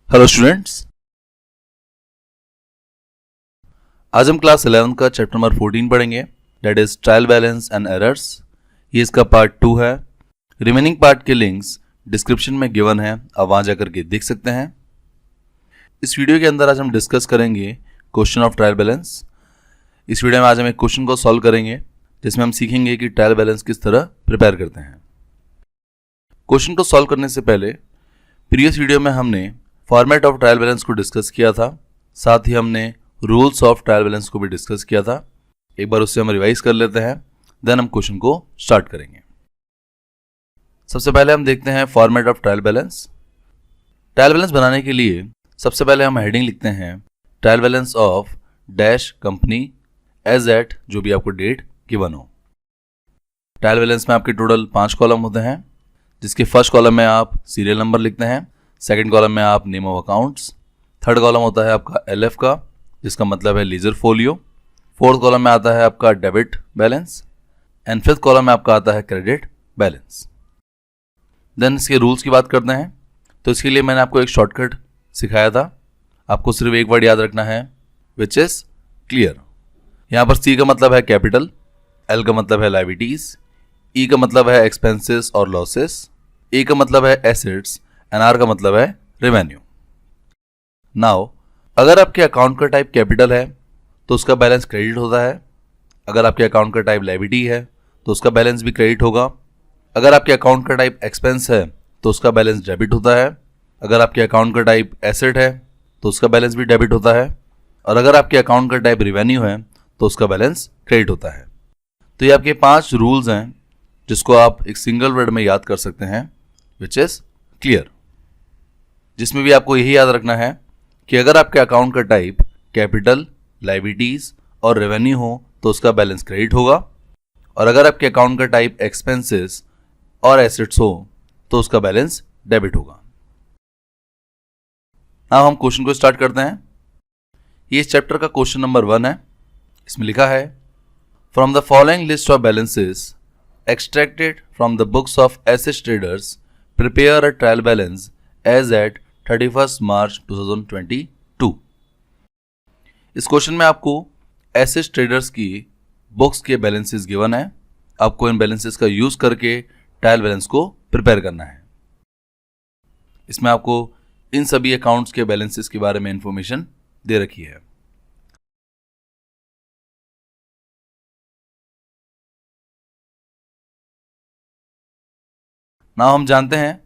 Hello students, आज हम class 11 का चैप्टर नंबर 14 पढ़ेंगे, that is trial balance and errors. ये इसका पार्ट 2 है। रिमेनिंग पार्ट के लिंक्स डिस्क्रिप्शन में गिवन है, आप वहां जाकर के देख सकते हैं। इस वीडियो के अंदर आज हम डिस्कस करेंगे क्वेश्चन ऑफ ट्रायल बैलेंस। इस वीडियो में आज हम एक क्वेश्चन को सॉल्व करेंगे जिसमें हम सीखेंगे कि ट्रायल बैलेंस किस तरह प्रिपेयर करते हैं। क्वेश्चन को सॉल्व करने से पहले प्रीवियस वीडियो में हमने फॉर्मेट ऑफ ट्रायल बैलेंस को डिस्कस किया था, साथ ही हमने रूल्स ऑफ ट्रायल बैलेंस को भी डिस्कस किया था। एक बार उससे हम रिवाइज कर लेते हैं, देन हम क्वेश्चन को स्टार्ट करेंगे। सबसे पहले हम देखते हैं format of trial balance. Trial balance बनाने के लिए सबसे पहले हम हेडिंग लिखते हैं trial balance of dash company as at जो भी आपको डेट गिवन हो। ट्रायल बैलेंस में आपके टोटल 5 कॉलम होते हैं, जिसके फर्स्ट कॉलम में आप सीरियल नंबर लिखते हैं, सेकंड कॉलम में आप name of accounts, third column होता है आपका एलएफ का जिसका मतलब है लीजर फोलियो, फोर्थ कॉलम में आता है आपका debit balance and fifth column में आपका आता है क्रेडिट बैलेंस। देन इसके रूल्स की बात करते हैं, तो इसके लिए मैंने आपको एक शॉर्टकट सिखाया था। आपको सिर्फ एक वर्ड याद रखना है विच इज क्लियर। यहाँ पर सी का मतलब है कैपिटल, एल का मतलब है लायबिलिटीज, ई का मतलब है एक्सपेंसेस और लॉसेस, ए का मतलब है एसेट्स एंड आर का मतलब है रेवेन्यू। नाउ अगर आपके अकाउंट का टाइप कैपिटल है तो उसका बैलेंस क्रेडिट होता है। अगर आपके अकाउंट का टाइप लायबिलिटी है तो उसका बैलेंस भी क्रेडिट होगा। अगर आपके अकाउंट का टाइप एक्सपेंस है तो उसका बैलेंस डेबिट होता है। अगर आपके अकाउंट का टाइप एसेट है तो उसका बैलेंस भी डेबिट होता है। और अगर आपके अकाउंट का टाइप रेवेन्यू है तो उसका बैलेंस क्रेडिट होता है। तो ये आपके 5 रूल्स हैं जिसको आप एक सिंगल वर्ड में याद कर सकते हैं, विच इज क्लियर। जिसमें भी आपको यही याद रखना है कि अगर आपके अकाउंट का टाइप कैपिटल, लायबिलिटीज और रेवेन्यू हो तो उसका बैलेंस क्रेडिट होगा, और अगर आपके अकाउंट का टाइप एक्सपेंसेस और एसेट्स हो तो उसका बैलेंस डेबिट होगा। अब हम क्वेश्चन को स्टार्ट करते हैं। ये इस चैप्टर का क्वेश्चन नंबर 1 है। इसमें लिखा है from the following list of balances extracted from the books of Asset Traders prepare a trial balance as at 31 March 2022। इस क्वेश्चन में आपको एसेट ट्रेडर्स की बुक्स के बैलेंसेस गिवन है। आपको इन बैलेंसेस का यूज करके ट्रायल बैलेंस को प्रिपेयर करना है। इसमें आपको इन सभी अकाउंट्स के बैलेंसेस के बारे में इंफॉर्मेशन दे रखी है। नाउ हम जानते हैं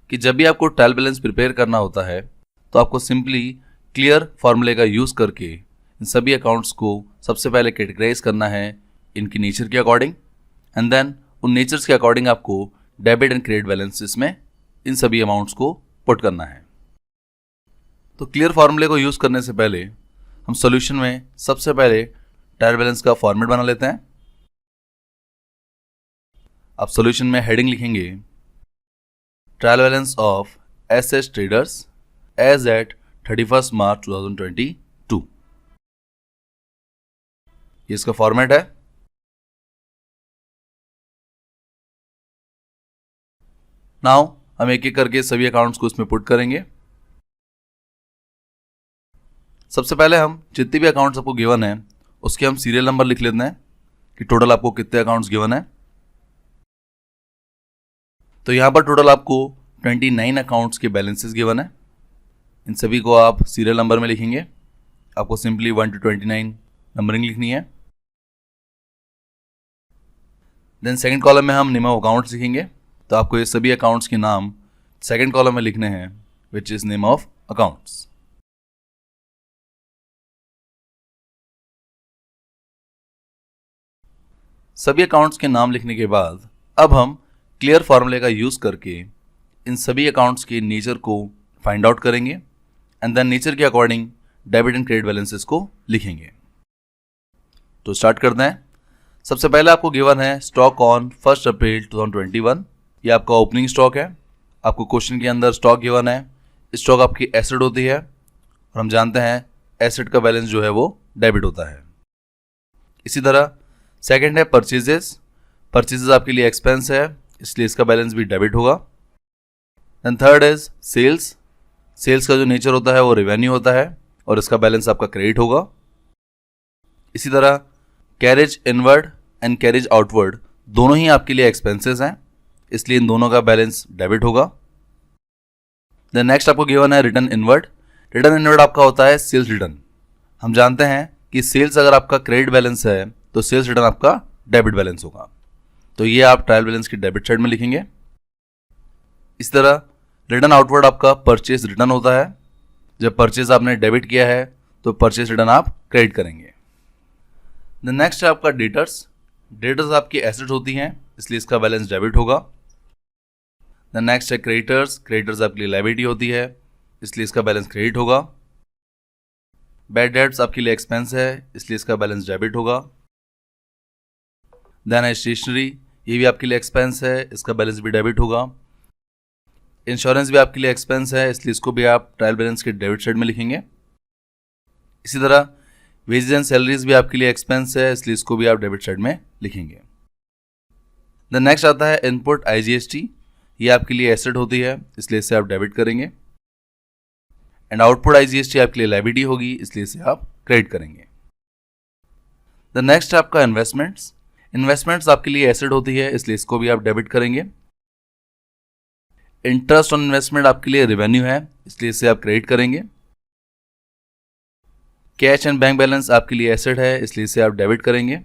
कि जब भी आपको ट्रायल बैलेंस प्रिपेयर करना होता है तो आपको सिंपली क्लियर फॉर्मूले का यूज़ करके इन सभी अकाउंट्स को सबसे पहले कैटेगराइज करना है इनकी नेचर के अकॉर्डिंग, एंड देन उन नेचर्स के अकॉर्डिंग आपको डेबिट एंड क्रेडिट बैलेंसेस में इन सभी अमाउंट्स को पुट करना है। तो क्लियर फॉर्मूले को यूज़ करने से पहले हम सॉल्यूशन में सबसे पहले ट्रायल बैलेंस का फॉर्मेट बना लेते हैं। आप सॉल्यूशन में हेडिंग लिखेंगे trial balance of Asset Traders as at 31 March 2022। ये इसका फॉर्मेट है। नाउ हम एक एक करके सभी अकाउंट्स को इसमें पुट करेंगे। सबसे पहले हम जितने भी अकाउंट्स आपको गिवन है उसके हम सीरियल नंबर लिख लेते हैं कि टोटल आपको कितने अकाउंट्स गिवन है। तो यहां पर टोटल आपको 29 अकाउंट्स के बैलेंसेस गिवन है। इन सभी को आप सीरियल नंबर में लिखेंगे। आपको सिंपली 1 to 29 नंबरिंग लिखनी है। देन सेकंड कॉलम में हम नेम ऑफ अकाउंट्स लिखेंगे। तो आपको ये सभी अकाउंट्स के नाम सेकंड कॉलम में लिखने हैं, which is name of accounts. सभी अकाउंट्स के नाम लिखने के बाद अब हम क्लियर फॉर्मूले का यूज करके इन सभी अकाउंट्स के नेचर को फाइंड आउट करेंगे, एंड देन नेचर के according debit and credit balances को लिखेंगे। तो स्टार्ट करते हैं। सबसे पहले आपको गिवन है स्टॉक ऑन 1 अप्रैल 2021। ये आपका ओपनिंग स्टॉक है। आपको क्वेश्चन के अंदर स्टॉक गिवन है। स्टॉक आपकी एसेट होती है और हम जानते हैं एसेट का बैलेंस जो है वो डेबिट होता है। इसी तरह सेकंड है परचेजेस। परचेजेस आपके लिए एक्सपेंस है, इसलिए इसका बैलेंस भी डेबिट होगा। Then third is sales. Sales का जो नेचर होता है वो रेवेन्यू होता है और इसका बैलेंस आपका क्रेडिट होगा। इसी तरह carriage inward and carriage outward दोनों ही आपके लिए एक्सपेंसेस हैं, इसलिए इन दोनों का बैलेंस डेबिट होगा। देन नेक्स्ट आपको गिवन है रिटर्न इनवर्ड। रिटर्न इनवर्ड आपका होता है सेल्स रिटर्न। हम जानते हैं कि सेल्स अगर आपका क्रेडिट बैलेंस है तो सेल्स रिटर्न आपका डेबिट बैलेंस होगा, तो ये आप ट्रायल बैलेंस की डेबिट साइड में लिखेंगे। इस तरह रिटर्न आउटवर्ड आपका परचेज रिटर्न होता है। जब परचेज आपने डेबिट किया है तो परचेज रिटर्न आप क्रेडिट करेंगे। द नेक्स्ट है आपका डेटर्स। डेटर्स आपकी एसेट होती हैं, इसलिए इसका बैलेंस डेबिट होगा। द नेक्स्ट है क्रेडिटर्स। क्रेडिटर्स आपके लिए लायबिलिटी होती है, इसलिए इसका बैलेंस क्रेडिट होगा। बैड डेट्स आपके लिए एक्सपेंस है, इसलिए इसका बैलेंस डेबिट होगा। देन है स्टेशनरी, ये भी आपके लिए एक्सपेंस है, इसका बैलेंस भी डेबिट होगा। इंश्योरेंस भी आपके लिए एक्सपेंस है, इसलिए इसको भी आप ट्रायल बैलेंस के डेबिट साइड में लिखेंगे। इसी तरह वेजेस एंड सैलरीज भी आपके लिए एक्सपेंस है, इसलिए इसको भी आप डेबिट साइड में लिखेंगे। देन नेक्स्ट आता है इनपुट IGST। ये आपके लिए एसेट होती है, इसलिए इसे आप डेबिट करेंगे। एंड आउटपुट IGST आपके लिए लायबिलिटी होगी, इसलिए इसे आप क्रेडिट करेंगे। द नेक्स्ट है आपका इन्वेस्टमेंट्स। इन्वेस्टमेंट्स आपके लिए एसेट होती है, इसलिए इसको भी आप डेबिट करेंगे। इंटरेस्ट ऑन इन्वेस्टमेंट आपके लिए रेवेन्यू है, इसलिए इसे आप क्रेडिट करेंगे। कैश एंड बैंक बैलेंस आपके लिए एसेट है, इसलिए इसे आप डेबिट करेंगे।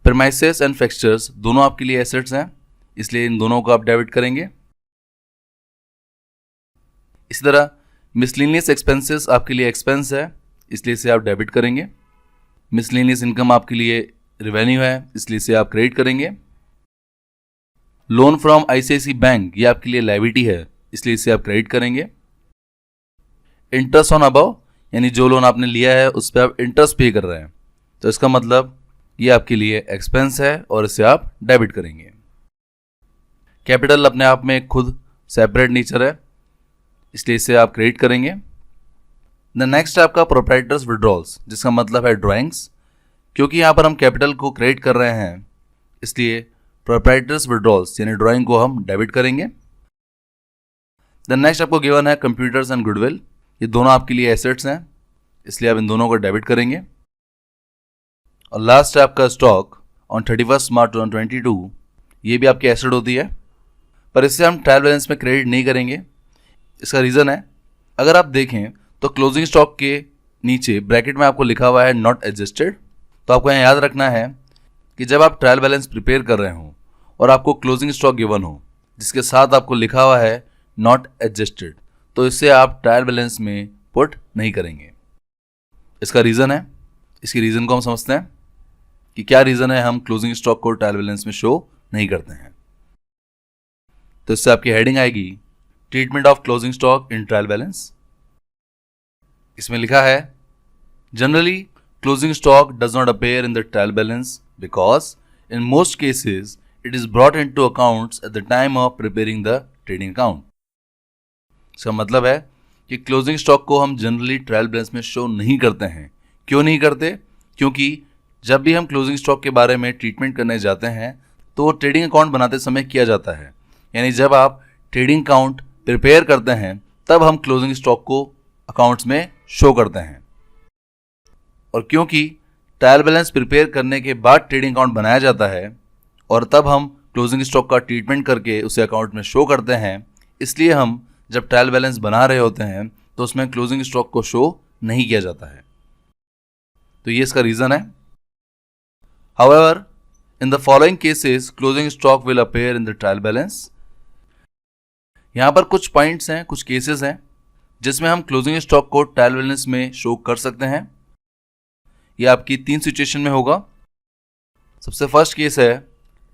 प्रीमाइसेस एंड फिक्सचर्स दोनों आपके लिए एसेट्स हैं, इसलिए इन दोनों को आप डेबिट करेंगे। इसी तरह मिसलेनियस एक्सपेंसेस आपके लिए एक्सपेंस है, इसलिए इसे आप डेबिट करेंगे। मिसलेनियस इनकम आपके लिए रेवेन्यू है, इसलिए इसे आप क्रेडिट करेंगे। लोन फ्रॉम ICICI बैंक ये आपके लिए लायबिलिटी है, इसलिए इसे आप क्रेडिट करेंगे। इंटरेस्ट ऑन अबव यानी जो लोन आपने लिया है उस पर आप इंटरेस्ट पे कर रहे हैं, तो इसका मतलब ये आपके लिए एक्सपेंस है और इसे आप डेबिट करेंगे। कैपिटल अपने आप में खुद सेपरेट नेचर है, इसलिए इसे आप क्रेडिट करेंगे। द नेक्स्ट है आपका प्रोप्राइटर्स विड्रॉल्स, जिसका मतलब है ड्राइंग्स। क्योंकि यहाँ पर हम कैपिटल को क्रेडिट कर रहे हैं, इसलिए प्रोप्राइटर्स विड्रॉल्स यानी ड्राइंग को हम डेबिट करेंगे। द नेक्स्ट आपको गिवन है कंप्यूटर्स एंड गुडविल। ये दोनों आपके लिए एसेट्स हैं, इसलिए आप इन दोनों को डेबिट करेंगे। और लास्ट है आपका स्टॉक ऑन 31 मार्च 2022। ये भी आपकी एसेट होती है, पर इससे हम ट्रायल बैलेंस में क्रेडिट नहीं करेंगे। इसका रीज़न है, अगर आप देखें तो क्लोजिंग स्टॉक के नीचे ब्रैकेट में आपको लिखा हुआ है नॉट एडजस्टेड। तो आपको यहाँ याद रखना है कि जब आप ट्रायल बैलेंस प्रिपेयर कर रहे हो और आपको क्लोजिंग स्टॉक गिवन हो जिसके साथ आपको लिखा हुआ है नॉट एडजस्टेड, तो इससे आप ट्रायल बैलेंस में पुट नहीं करेंगे। इसका रीज़न है, इसकी रीज़न को हम समझते हैं कि क्या रीज़न है हम क्लोजिंग स्टॉक को ट्रायल बैलेंस में शो नहीं करते हैं। तो इससे आपकी हेडिंग आएगी treatment of closing stock in trial balance. इसमें लिखा है generally closing stock does not appear in the trial balance because in most cases it is brought into accounts at the time of preparing the trading account. इसका मतलब है कि closing stock को हम generally trial balance में show नहीं करते हैं। क्यों नहीं करते? क्योंकि जब भी हम क्लोजिंग स्टॉक के बारे में ट्रीटमेंट करने जाते हैं तो ट्रेडिंग अकाउंट बनाते समय किया जाता है, यानी जब आप ट्रेडिंग अकाउंट प्रिपेयर करते हैं तब हम क्लोजिंग स्टॉक को अकाउंट्स में शो करते हैं। और क्योंकि ट्रायल बैलेंस प्रिपेयर करने के बाद ट्रेडिंग अकाउंट बनाया जाता है और तब हम क्लोजिंग स्टॉक का ट्रीटमेंट करके उसे अकाउंट में शो करते हैं, इसलिए हम जब ट्रायल बैलेंस बना रहे होते हैं तो उसमें क्लोजिंग स्टॉक को शो नहीं किया जाता है। तो ये इसका रीज़न है। However, in the following cases, closing stock will appear in the trial balance. यहाँ पर कुछ पॉइंट्स हैं, कुछ केसेस हैं जिसमें हम क्लोजिंग स्टॉक को ट्रायल बैलेंस में शो कर सकते हैं। यह आपकी 3 सिचुएशन में होगा। सबसे फर्स्ट केस है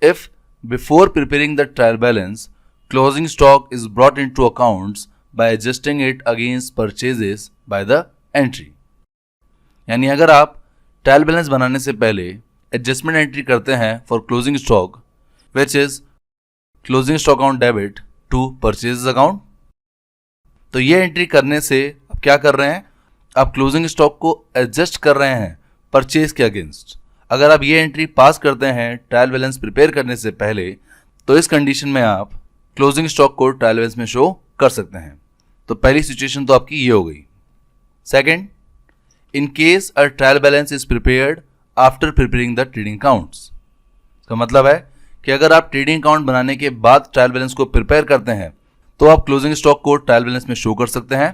if before preparing the trial balance closing stock is brought into accounts bye adjusting it against purchases by the entry. यानी अगर आप ट्रायल बैलेंस बनाने से पहले एडजस्टमेंट एंट्री करते हैं for closing stock which is closing stock account debit to purchase account, तो ये एंट्री करने से आप क्या कर रहे हैं, आप क्लोजिंग स्टॉक को एडजस्ट कर रहे हैं परचेज के अगेंस्ट। अगर आप ये एंट्री पास करते हैं ट्रायल बैलेंस प्रिपेयर करने से पहले, तो इस कंडीशन में आप क्लोजिंग स्टॉक को ट्रायल बैलेंस में शो कर सकते हैं। तो पहली सिचुएशन तो आपकी ये हो गई। Second, in case a trial balance is prepared after preparing the trading accounts. इसका मतलब है कि अगर आप ट्रेडिंग अकाउंट बनाने के बाद ट्रायल बैलेंस को प्रिपेयर करते हैं तो आप क्लोजिंग स्टॉक को ट्रायल बैलेंस में शो कर सकते हैं।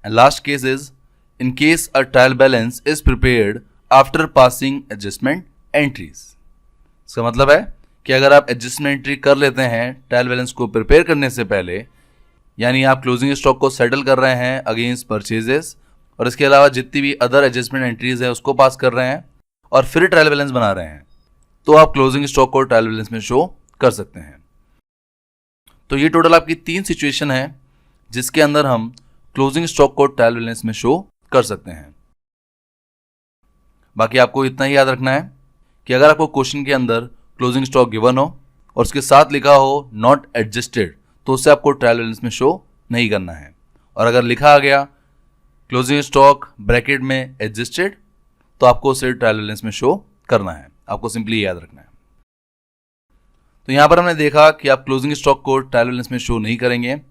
And last case is in case a trial balance is prepared after passing adjustment entries. इसका मतलब है कि अगर आप एडजस्टमेंट एंट्री कर लेते हैं ट्रायल बैलेंस को प्रिपेयर करने से पहले, यानी आप क्लोजिंग स्टॉक को सेटल कर रहे हैं अगेंस्ट परचेजेस और इसके अलावा जितनी भी अदर एडजस्टमेंट एंट्रीज है उसको पास कर रहे हैं और फिर ट्रायल बैलेंस बना रहे हैं, तो आप क्लोजिंग स्टॉक को ट्रायल बैलेंस में शो कर सकते हैं। तो ये टोटल आपकी 3 सिचुएशन है जिसके अंदर हम क्लोजिंग स्टॉक को ट्रायल बैलेंस में शो कर सकते हैं। बाकी आपको इतना ही याद रखना है कि अगर आपको क्वेश्चन के अंदर क्लोजिंग स्टॉक गिवन हो और उसके साथ लिखा हो नॉट एडजस्टेड, तो उससे आपको ट्रायल बैलेंस में शो नहीं करना है। और अगर लिखा आ गया क्लोजिंग स्टॉक ब्रैकेट में एडजस्टेड, तो आपको उसे ट्रायल बैलेंस में शो करना है। आपको सिंपली याद रखना है। तो यहां पर हमने देखा कि आप क्लोजिंग स्टॉक को ट्रायल बैलेंस में शो नहीं करेंगे,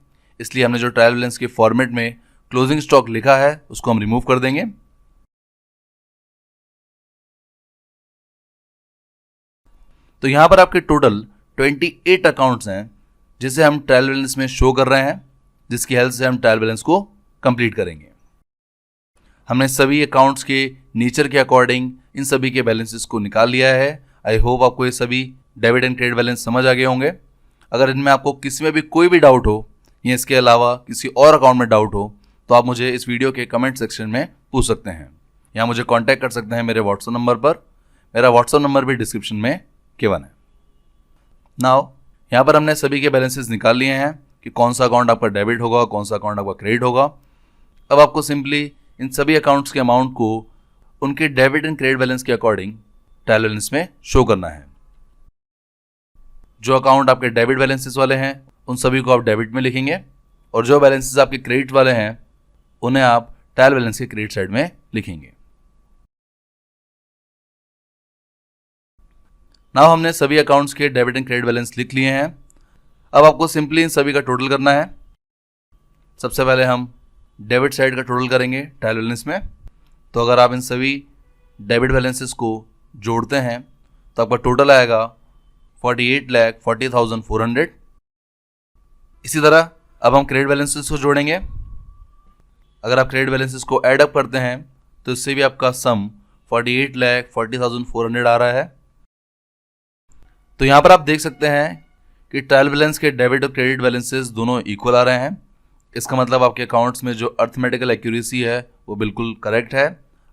इसलिए हमने जो ट्रायल बैलेंस के फॉर्मेट में क्लोजिंग स्टॉक लिखा है उसको हम रिमूव कर देंगे। तो यहां पर आपके टोटल 28 अकाउंट्स हैं जिसे हम ट्रायल बैलेंस में शो कर रहे हैं, जिसकी हेल्प से हम ट्रायल बैलेंस को कंप्लीट करेंगे। हमने सभी अकाउंट्स के नेचर के अकॉर्डिंग इन सभी के बैलेंसेस को निकाल लिया है। आई होप आपको ये सभी डेबिट एंड क्रेडिट बैलेंस समझ आ गए होंगे। अगर इनमें आपको किसी में भी कोई भी डाउट हो या इसके अलावा किसी और अकाउंट में डाउट हो तो आप मुझे इस वीडियो के कमेंट सेक्शन में पूछ सकते हैं या मुझे कॉन्टैक्ट कर सकते हैं मेरे व्हाट्सएप नंबर पर। मेरा व्हाट्सएप नंबर भी डिस्क्रिप्शन में गिवन है। नाउ यहाँ पर हमने सभी के बैलेंसेस निकाल लिए हैं कि कौन सा अकाउंट आपका डेबिट होगा, कौन सा अकाउंट आपका क्रेडिट होगा। अब आपको सिंपली इन सभी अकाउंट्स के अमाउंट को उनके डेबिट एंड क्रेडिट बैलेंस के अकॉर्डिंग ट्रायल बैलेंस में शो करना है। जो अकाउंट आपके डेबिट बैलेंसेस वाले हैं उन सभी को आप डेबिट में लिखेंगे और जो बैलेंसेस आपके क्रेडिट वाले हैं उन्हें आप ट्रायल बैलेंस के क्रेडिट साइड में लिखेंगे। नाउ हमने सभी अकाउंट्स के डेबिट एंड क्रेडिट बैलेंस लिख लिए हैं। अब आपको सिंपली इन सभी का टोटल करना है। सबसे पहले हम डेबिट साइड का टोटल करेंगे ट्रायल बैलेंस में। तो अगर आप इन सभी डेबिट बैलेंसेस को जोड़ते हैं तो आपका टोटल आएगा 48,40,400। इसी तरह अब हम क्रेडिट बैलेंसेस को जोड़ेंगे। अगर आप क्रेडिट बैलेंसेस को ऐड अप करते हैं तो इससे भी आपका सम 48,40,400 आ रहा है। तो यहाँ पर आप देख सकते हैं कि ट्रायल बैलेंस के डेबिट और क्रेडिट बैलेंसेस दोनों इक्वल आ रहे हैं। इसका मतलब आपके अकाउंट्स में जो अर्थमेटिकल एक्यूरेसी है वो बिल्कुल करेक्ट है।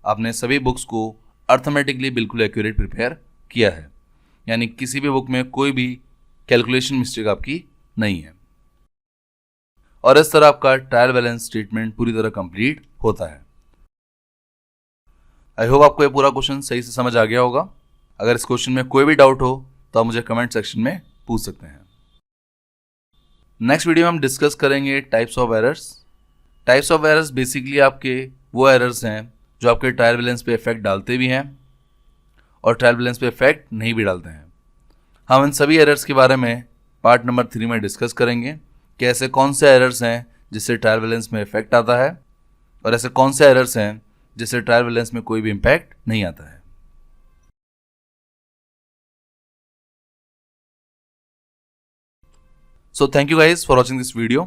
आपने सभी बुक्स को अर्थमेटिकली बिल्कुल एक्यूरेट प्रिपेयर किया है, यानी किसी भी बुक में कोई भी कैलकुलेशन मिस्टेक आपकी नहीं है। और इस तरह आपका ट्रायल बैलेंस स्टेटमेंट पूरी तरह कंप्लीट होता है। आई होप आपको ये पूरा क्वेश्चन सही से समझ आ गया होगा। अगर इस क्वेश्चन में कोई भी डाउट हो तो आप मुझे कमेंट सेक्शन में पूछ सकते हैं। नेक्स्ट वीडियो में हम डिस्कस करेंगे types of errors. Types of errors basically आपके वो एरर्स हैं जो आपके ट्रायल बैलेंस पे इफेक्ट डालते भी हैं और ट्रायल बैलेंस पे इफेक्ट नहीं भी डालते हैं। हम इन सभी एरर्स के बारे में पार्ट नंबर 3 में डिस्कस करेंगे कि ऐसे कौन से एरर्स हैं जिससे ट्रायल बैलेंस में इफेक्ट आता है और ऐसे कौन से एरर्स हैं जिससे ट्रायल बैलेंस में कोई भी इम्पैक्ट नहीं आता है। So thank you guys for watching this video.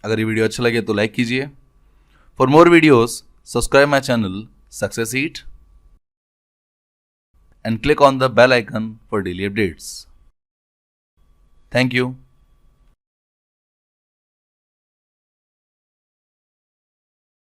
अगर ये वीडियो अच्छा लगे तो लाइक कीजिए। For more videos subscribe my channel success eat and click on the bell icon for daily updates. Thank you.